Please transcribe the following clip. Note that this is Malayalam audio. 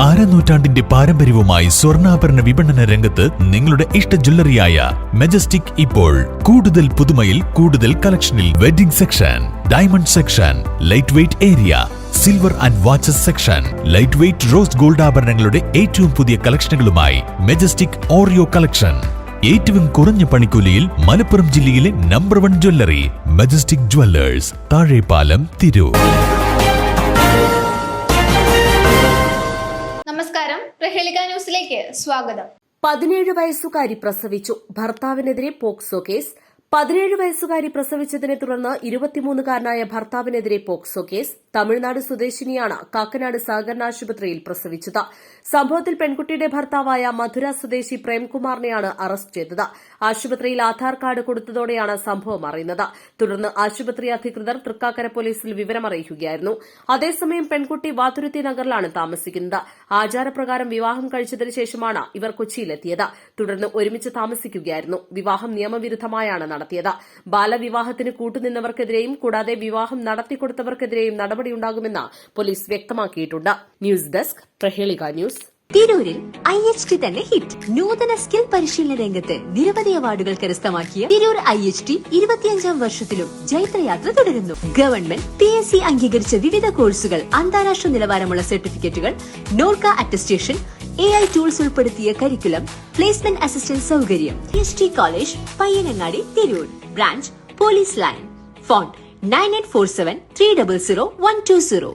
അരനൂറ്റാണ്ടിന്റെ പാരമ്പര്യവുമായി സ്വർണ്ണാഭരണ വിപണന രംഗത്ത് നിങ്ങളുടെ ഇഷ്ട ജ്വല്ലറിയായ മെജസ്റ്റിക് ഇപ്പോൾ കൂടുതൽ പുതുമയിൽ കൂടുതൽ കളക്ഷനിൽ wedding section, diamond section, light weight area, silver and watches section, light weight rose gold ആഭരണങ്ങളുടെ ഏറ്റവും പുതിയ കളക്ഷനുകളുമായി മെജസ്റ്റിക് ഓറിയോ കളക്ഷൻ. ഏറ്റവും കുറഞ്ഞ പണിക്കൂലിയിൽ മലപ്പുറം ജില്ലയിലെ number 1 jewellery majestic Jewellers, Thazhepalam, Tirur. നമസ്കാരം, പ്രഹേളിക ന്യൂസിലേക്ക് സ്വാഗതം. 17 വയസ്സുകാരി പ്രസവിച്ചു. ഭർത്താവിനെതിരെ പോക്സോ കേസ്. 17 വയസ്സുകാരി പ്രസവിച്ചതിനെ തുടർന്ന് 23-കാരനായ ഭർത്താവിനെതിരെ പോക്സോ കേസ്. തമിഴ്നാട് സ്വദേശിനിയാണ് കാക്കനാട് സഹകരണ ആശുപത്രിയിൽ പ്രസവിച്ചത്. സംഭവത്തിൽ പെൺകുട്ടിയുടെ ഭർത്താവായ മധുര സ്വദേശി പ്രേംകുമാറിനെയാണ് അറസ്റ്റ് ചെയ്തത്. ആശുപത്രിയിൽ ആധാർ കാർഡ് കൊടുത്തതോടെയാണ് സംഭവം അറിയുന്നത്. തുടർന്ന് ആശുപത്രി അധികൃതർ തൃക്കാക്കര പോലീസിൽ വിവരമറിയിക്കുകയായിരുന്നു. അതേസമയം പെൺകുട്ടി വാതുരുത്തി നഗറിലാണ് താമസിക്കുന്നത്. ആചാരപ്രകാരം വിവാഹം കഴിച്ചതിനു ശേഷമാണ് ഇവർ കൊച്ചിയിലെത്തിയത്. തുടർന്ന് ഒരുമിച്ച് താമസിക്കുകയായിരുന്നു. വിവാഹം നിയമവിരുദ്ധമായാണ് നടത്തിയത്. ബാലവിവാഹത്തിന് കൂട്ടുനിന്നവർക്കെതിരെയും കൂടാതെ വിവാഹം നടത്തിക്കൊടുത്തവർക്കെതിരെയും നടപടിയുണ്ടാകുമെന്ന് പോലീസ് വ്യക്തമാക്കിയിട്ടുണ്ട്. News desk, Prahelika news. തിരൂരിൽ IHT തന്നെ ഹിറ്റ്. നൂതന സ്കിൽ പരിശീലന രംഗത്ത് നിരവധി അവാർഡുകൾ കരസ്ഥമാക്കിയ തിരൂർ IHT 25ാം വർഷത്തിലും ജൈത്രയാത്ര തുടരുന്നു. ഗവൺമെന്റ് PSC അംഗീകരിച്ച വിവിധ കോഴ്സുകൾ, അന്താരാഷ്ട്ര നിലവാരമുള്ള സർട്ടിഫിക്കറ്റുകൾ, നോർക്ക അറ്റസ്റ്റേഷൻ, AI ടൂൾസ് ഉൾപ്പെടുത്തിയ കരിക്കുലം, പ്ലേസ്മെന്റ് അസിസ്റ്റന്റ് സൗകര്യം. IHT college, Payyanangadi, Tirur. Branch police line. Phone 9847 300 120.